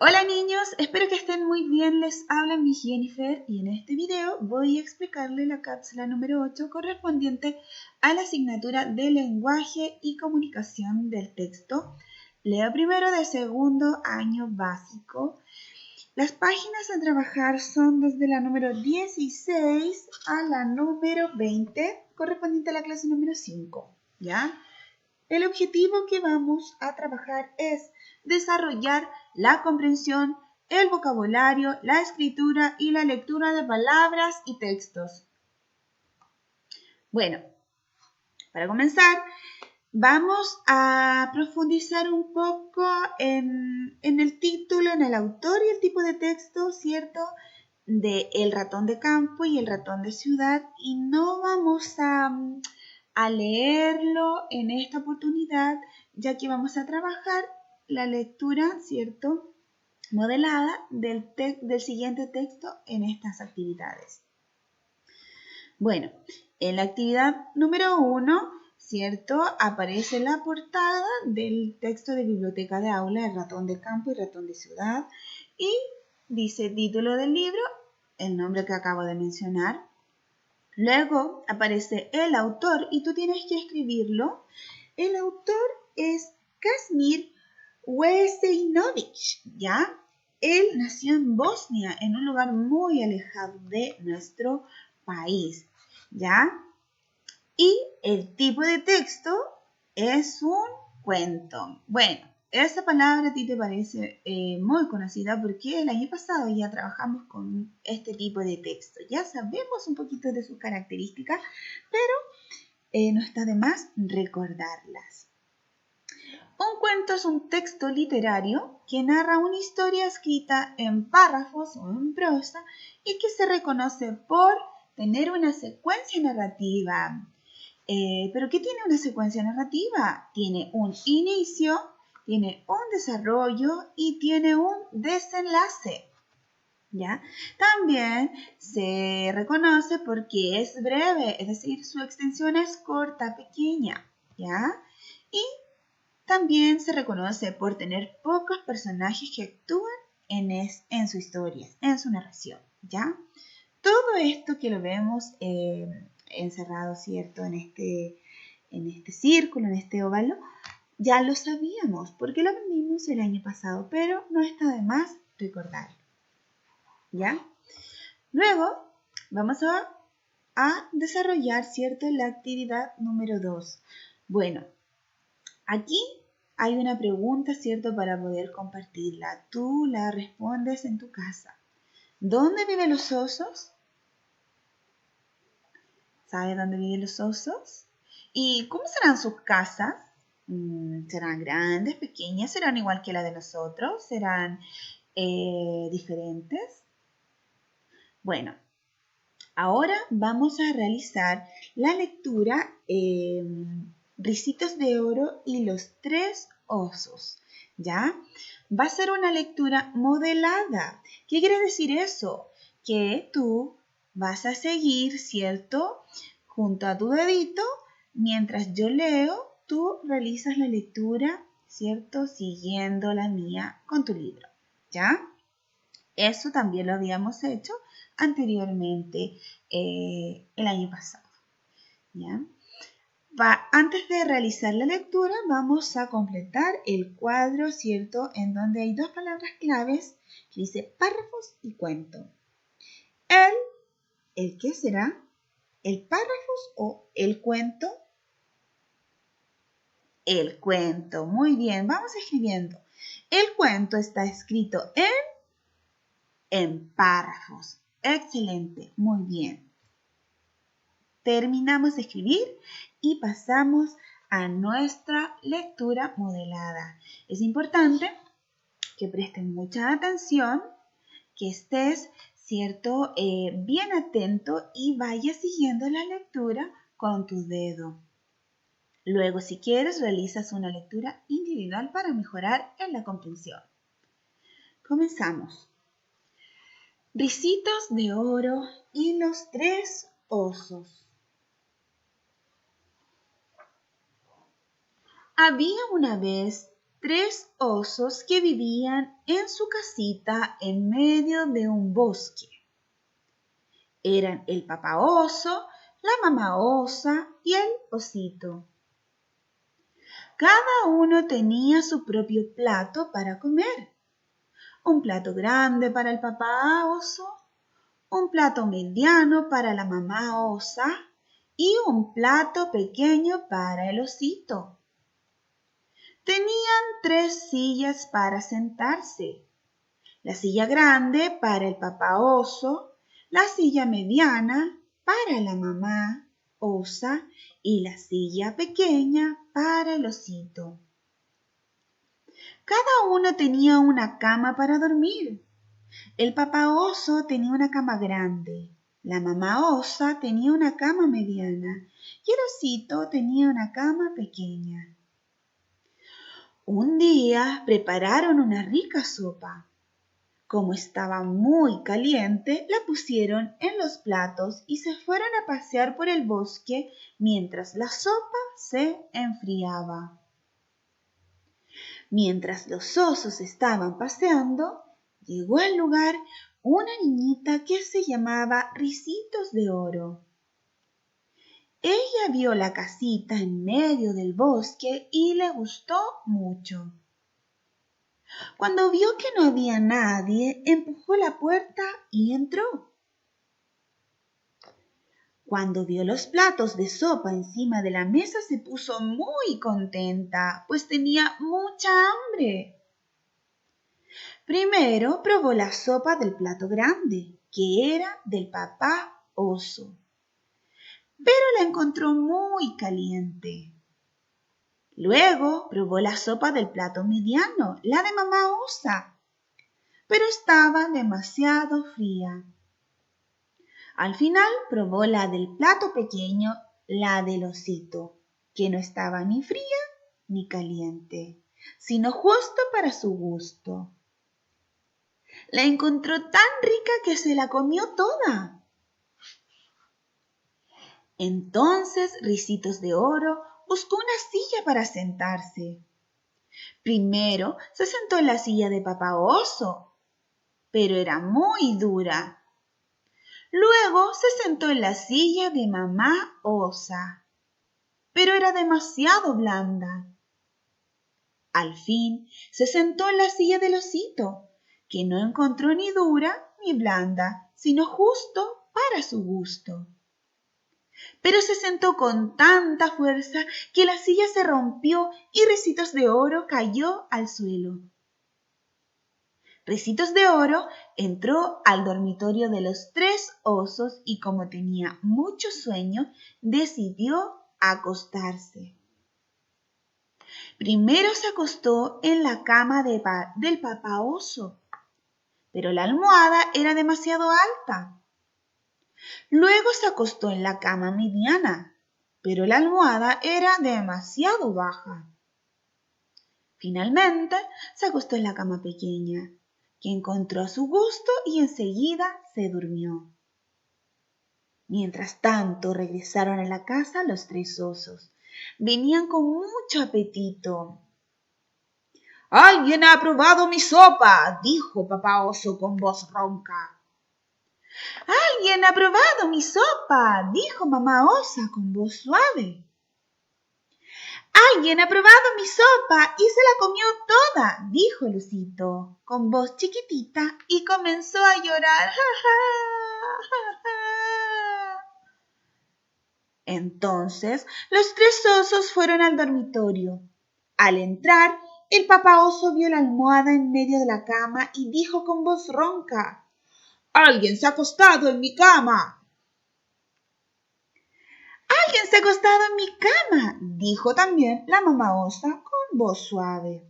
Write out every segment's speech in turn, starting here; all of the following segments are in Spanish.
Hola niños, espero que estén muy bien. Les habla mi Jennifer y en este video voy a explicarle la cápsula número 8 correspondiente a la asignatura de lenguaje y comunicación del texto. Leo primero de segundo año básico. Las páginas a trabajar son desde la número 16 a la número 20, correspondiente a la clase número 5, ¿ya? El objetivo que vamos a trabajar es desarrollar la comprensión, el vocabulario, la escritura y la lectura de palabras y textos. Bueno, para comenzar, vamos a profundizar un poco en el título, en el autor y el tipo de texto, ¿cierto? De El ratón de campo y El ratón de ciudad, y no vamos a leerlo en esta oportunidad, ya que vamos a trabajar la lectura, ¿cierto?, modelada del siguiente texto en estas actividades. Bueno, en la actividad número 1, ¿cierto?, aparece la portada del texto de biblioteca de aula, El ratón de campo y ratón de ciudad, y dice título del libro, el nombre que acabo de mencionar. Luego aparece el autor y tú tienes que escribirlo. El autor es Kazimir Wesejnowicz, ¿ya? Él nació en Bosnia, en un lugar muy alejado de nuestro país, ¿ya? Y el tipo de texto es un cuento. Bueno, esa palabra a ti te parece muy conocida porque el año pasado ya trabajamos con este tipo de texto. Ya sabemos un poquito de sus características, pero no está de más recordarlas. Un cuento es un texto literario que narra una historia escrita en párrafos o en prosa y que se reconoce por tener una secuencia narrativa. ¿Pero qué tiene una secuencia narrativa? Tiene un inicio, tiene un desarrollo y tiene un desenlace, ¿ya? También se reconoce porque es breve, es decir, su extensión es corta, pequeña, ¿ya? Y también se reconoce por tener pocos personajes que actúan en su historia, en su narración, ¿ya? Todo esto que lo vemos encerrado, ¿cierto?, en este círculo, en este óvalo, ya lo sabíamos porque lo aprendimos el año pasado, pero no está de más recordarlo, ¿ya? Luego vamos a desarrollar, ¿cierto?, la actividad número 2. Bueno, aquí hay una pregunta, ¿cierto?, para poder compartirla. Tú la respondes en tu casa. ¿Dónde viven los osos? ¿Sabe dónde viven los osos? ¿Y cómo serán sus casas? ¿Serán grandes, pequeñas? ¿Serán igual que la de nosotros? ¿Serán diferentes? Bueno, ahora vamos a realizar la lectura Ricitos de Oro y los tres osos, ¿ya? Va a ser una lectura modelada. ¿Qué quiere decir eso? Que tú vas a seguir, ¿cierto?, junto a tu dedito, mientras yo leo, tú realizas la lectura, ¿cierto?, siguiendo la mía con tu libro, ¿ya? Eso también lo habíamos hecho anteriormente el año pasado, ¿ya? Antes de realizar la lectura, vamos a completar el cuadro, ¿cierto?, en donde hay dos palabras claves que dice párrafos y cuento. ¿El qué será? ¿El párrafos o el cuento? El cuento. Muy bien, vamos escribiendo. El cuento está escrito en párrafos. Excelente, muy bien. Terminamos de escribir y pasamos a nuestra lectura modelada. Es importante que presten mucha atención, que estés, ¿cierto?, bien atento y vayas siguiendo la lectura con tu dedo. Luego, si quieres, realizas una lectura individual para mejorar en la comprensión. Comenzamos. Ricitos de Oro y los tres osos. Había una vez 3 osos que vivían en su casita en medio de un bosque. Eran el papá oso, la mamá osa y el osito. Cada uno tenía su propio plato para comer. Un plato grande para el papá oso, un plato mediano para la mamá osa y un plato pequeño para el osito. Tenían 3 sillas para sentarse. La silla grande para el papá oso, la silla mediana para la mamá osa y la silla pequeña para el osito. Cada uno tenía una cama para dormir. El papá oso tenía una cama grande, la mamá osa tenía una cama mediana y el osito tenía una cama pequeña. Un día prepararon una rica sopa. Como estaba muy caliente, la pusieron en los platos y se fueron a pasear por el bosque mientras la sopa se enfriaba. Mientras los osos estaban paseando, llegó al lugar una niñita que se llamaba Ricitos de Oro. Ella vio la casita en medio del bosque y le gustó mucho. Cuando vio que no había nadie, empujó la puerta y entró. Cuando vio los platos de sopa encima de la mesa se puso muy contenta, pues tenía mucha hambre. Primero probó la sopa del plato grande, que era del papá oso, pero la encontró muy caliente. Luego probó la sopa del plato mediano, la de mamá osa, pero estaba demasiado fría. Al final probó la del plato pequeño, la del osito, que no estaba ni fría ni caliente, sino justo para su gusto. La encontró tan rica que se la comió toda. Entonces Ricitos de Oro buscó una silla para sentarse. Primero se sentó en la silla de papá oso, pero era muy dura. Luego se sentó en la silla de mamá osa, pero era demasiado blanda. Al fin se sentó en la silla del osito, que no encontró ni dura ni blanda, sino justo para su gusto. Pero se sentó con tanta fuerza que la silla se rompió y Ricitos de Oro cayó al suelo. Ricitos de Oro entró al dormitorio de los 3 osos y como tenía mucho sueño, decidió acostarse. Primero se acostó en la cama del papá oso, pero la almohada era demasiado alta. Luego se acostó en la cama mediana, pero la almohada era demasiado baja. Finalmente se acostó en la cama pequeña, que encontró a su gusto y enseguida se durmió. Mientras tanto regresaron a la casa los 3 osos. Venían con mucho apetito. «¡Alguien ha probado mi sopa!», dijo papá oso con voz ronca. «¡Alguien ha probado mi sopa!», dijo mamá osa con voz suave. «¡Alguien ha probado mi sopa y se la comió toda!», dijo el osito con voz chiquitita y comenzó a llorar. ¡Ja, ja, ja, ja! Entonces los 3 osos fueron al dormitorio. Al entrar, el papá oso vio la almohada en medio de la cama y dijo con voz ronca: «¡Alguien se ha acostado en mi cama!». «¡Alguien se ha acostado en mi cama!», dijo también la mamá osa con voz suave.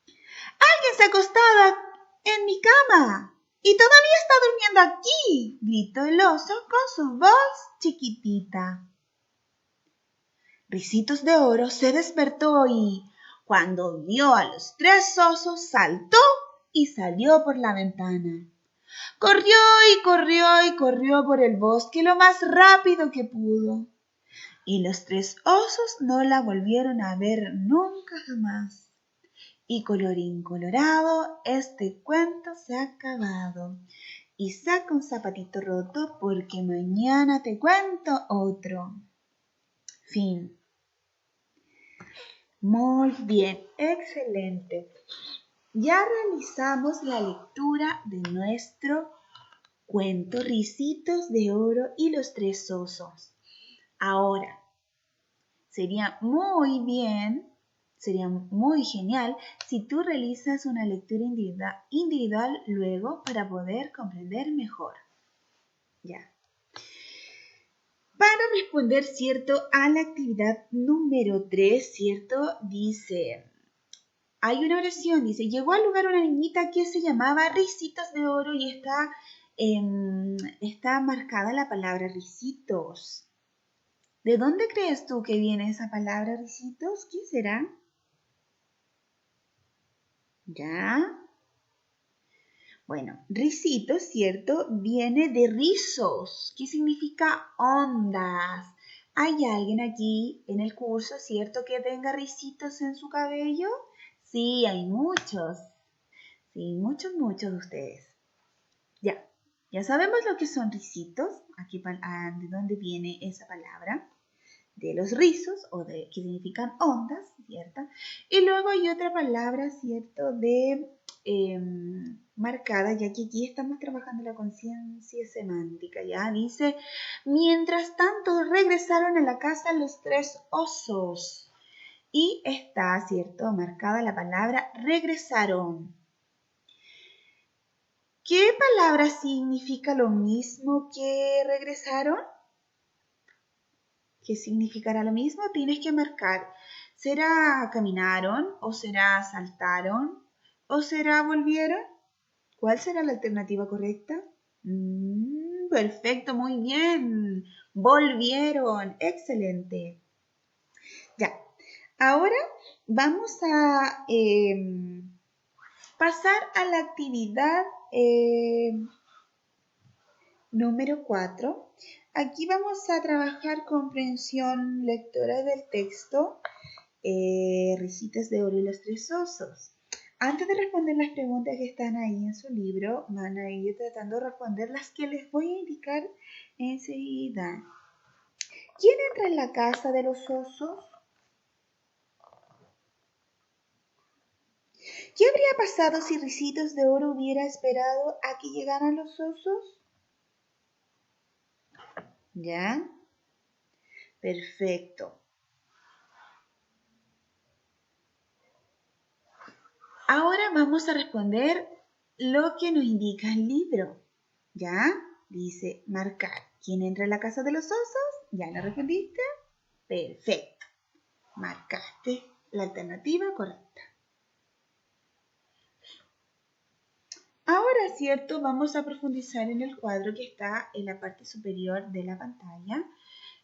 «¡Alguien se ha acostado en mi cama! ¡Y todavía está durmiendo aquí!», gritó el oso con su voz chiquitita. Ricitos de Oro se despertó y, cuando vio a los 3 osos, saltó y salió por la ventana. Corrió y corrió y corrió por el bosque lo más rápido que pudo. Y los 3 osos no la volvieron a ver nunca jamás. Y colorín colorado, este cuento se ha acabado. Y saca un zapatito roto porque mañana te cuento otro. Fin. Muy bien, excelente. Ya realizamos la lectura de nuestro cuento Ricitos de Oro y los Tres Osos. Ahora, sería muy genial si tú realizas una lectura individual luego para poder comprender mejor. Ya. Para responder, ¿cierto?, a la actividad número 3, ¿cierto? Dice, hay una oración, dice, llegó al lugar una niñita que se llamaba Ricitos de Oro y está marcada la palabra ricitos. ¿De dónde crees tú que viene esa palabra ricitos? ¿Qué será? ¿Ya? Bueno, ricitos, ¿cierto? Viene de rizos. ¿Qué significa ondas? ¿Hay alguien aquí en el curso, ¿cierto, que tenga ricitos en su cabello? Sí, hay muchos. Sí, muchos de ustedes. Ya sabemos lo que son ricitos. Aquí, ¿de dónde viene esa palabra? De los rizos, que significan ondas, ¿cierto? Y luego hay otra palabra, ¿cierto?, de marcada, ya que aquí estamos trabajando la conciencia semántica, ¿ya? Dice, mientras tanto regresaron a la casa los tres osos. Y está, ¿cierto?, marcada la palabra regresaron. ¿Qué palabra significa lo mismo que regresaron? ¿Qué significará lo mismo? Tienes que marcar. ¿Será caminaron? ¿O será saltaron? ¿O será volvieron? ¿Cuál será la alternativa correcta? Perfecto, muy bien. Volvieron. Excelente. Ya. Ahora vamos a pasar a la actividad número 4. Aquí vamos a trabajar comprensión lectora del texto, Ricitos de Oro y los Tres Osos. Antes de responder las preguntas que están ahí en su libro, van a ir tratando de responder las que les voy a indicar enseguida. ¿Quién entra en la casa de los osos? ¿Qué habría pasado si Ricitos de Oro hubiera esperado a que llegaran los osos? ¿Ya? Perfecto. Ahora vamos a responder lo que nos indica el libro. ¿Ya? Dice marcar. ¿Quién entra en la casa de los osos? ¿Ya lo respondiste? Perfecto. Marcaste la alternativa correcta. Ahora, ¿cierto? Vamos a profundizar en el cuadro que está en la parte superior de la pantalla,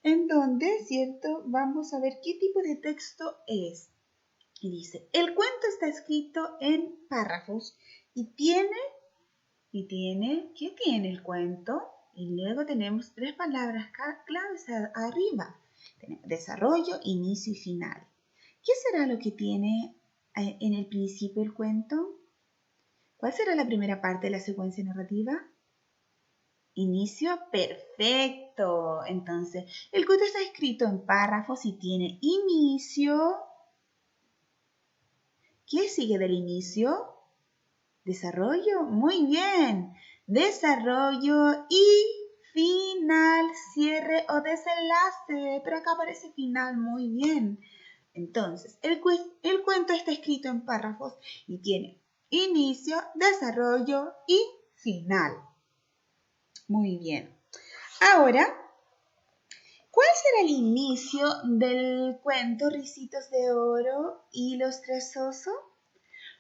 en donde, ¿cierto? Vamos a ver qué tipo de texto es. Y dice, el cuento está escrito en párrafos y tiene, ¿qué tiene el cuento? Y luego tenemos tres palabras claves arriba. Tenemos desarrollo, inicio y final. ¿Qué será lo que tiene en el principio el cuento? ¿Cuál será la primera parte de la secuencia narrativa? Inicio, perfecto. Entonces, el cuento está escrito en párrafos y tiene inicio. ¿Qué sigue del inicio? Desarrollo, muy bien. Desarrollo y final, cierre o desenlace. Pero acá aparece final, muy bien. Entonces, el cuento está escrito en párrafos y tiene inicio, desarrollo y final. Muy bien. Ahora, ¿cuál será el inicio del cuento Ricitos de Oro y los Tres Osos?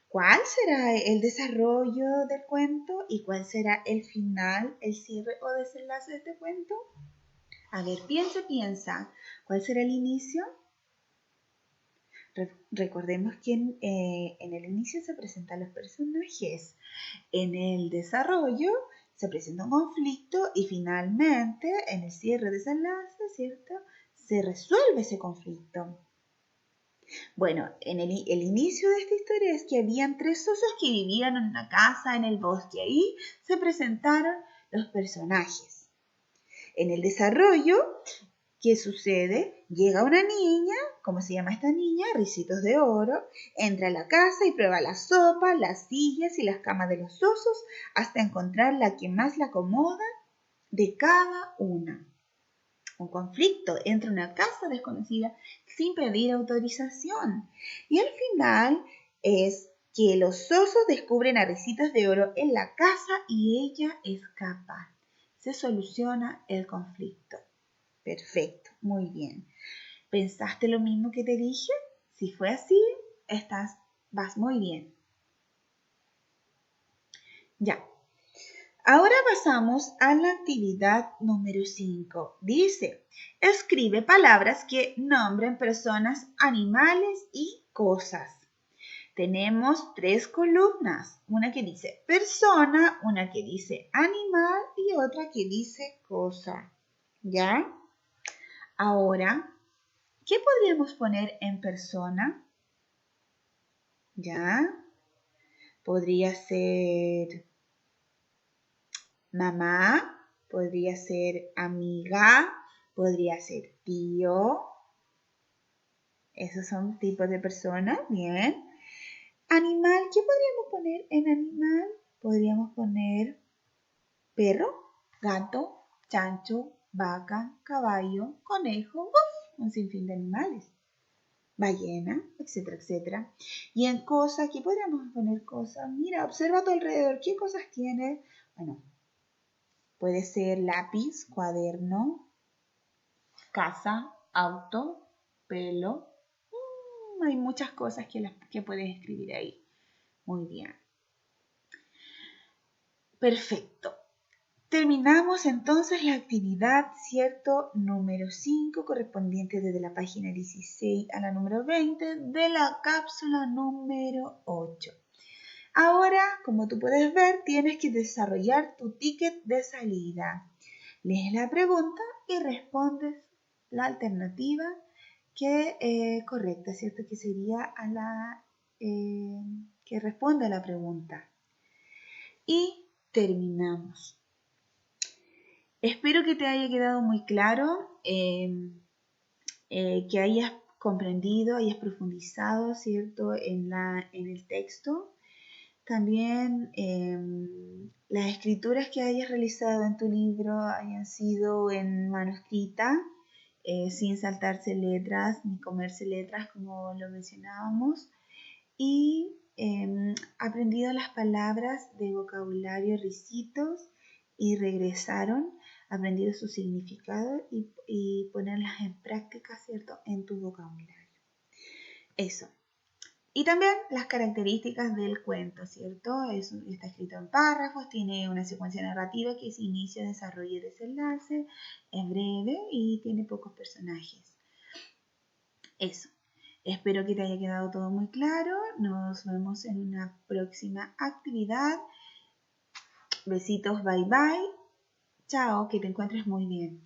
¿Cuál será el desarrollo del cuento y cuál será el final, el cierre o desenlace de este cuento? A ver, piensa. ¿Cuál será el inicio? Recordemos que en el inicio se presentan los personajes. En el desarrollo se presenta un conflicto y finalmente en el cierre o desenlace, ¿cierto? Se resuelve ese conflicto. Bueno, el inicio de esta historia es que habían 3 osos que vivían en una casa en el bosque. Ahí se presentaron los personajes. En el desarrollo, ¿qué sucede? Llega una niña, ¿cómo se llama esta niña? Ricitos de Oro, entra a la casa y prueba la sopa, las sillas y las camas de los osos hasta encontrar la que más la acomoda de cada una. Un conflicto entre una casa desconocida sin pedir autorización. Y al final es que los osos descubren a Ricitos de Oro en la casa y ella escapa. Se soluciona el conflicto. Perfecto, muy bien. ¿Pensaste lo mismo que te dije? Si fue así, vas muy bien. Ya. Ahora pasamos a la actividad número 5. Dice, escribe palabras que nombren personas, animales y cosas. Tenemos 3 columnas, una que dice persona, una que dice animal y otra que dice cosa. ¿Ya? Ahora, ¿qué podríamos poner en persona? ¿Ya? Podría ser mamá, podría ser amiga, podría ser tío. Esos son tipos de personas, bien. Animal, ¿qué podríamos poner en animal? Podríamos poner perro, gato, chancho, vaca, caballo, conejo, un sinfín de animales. Ballena, etcétera, etcétera. Y en cosas, ¿qué podríamos poner cosas? Mira, observa a tu alrededor, ¿qué cosas tienes? Bueno, puede ser lápiz, cuaderno, casa, auto, pelo. Hay muchas cosas que puedes escribir ahí. Muy bien. Perfecto. Terminamos entonces la actividad, ¿cierto? Número 5, correspondiente desde la página 16 a la número 20 de la cápsula número 8. Ahora, como tú puedes ver, tienes que desarrollar tu ticket de salida. Lees la pregunta y respondes la alternativa correcta, ¿cierto? Que sería que responde a la pregunta. Y terminamos. Espero que te haya quedado muy claro, que hayas comprendido, hayas profundizado, ¿cierto? En el texto. También las escrituras que hayas realizado en tu libro hayan sido en manuscrita, sin saltarse letras ni comerse letras como lo mencionábamos. Y aprendido las palabras de vocabulario Ricitos y regresaron, aprendido su significado y ponerlas en práctica, ¿cierto? En tu vocabulario. Eso. Y también las características del cuento, ¿cierto? Está escrito en párrafos, tiene una secuencia narrativa que es inicio, desarrollo y desenlace, es breve y tiene pocos personajes. Eso. Espero que te haya quedado todo muy claro. Nos vemos en una próxima actividad. Besitos, bye bye. Chao, que te encuentres muy bien.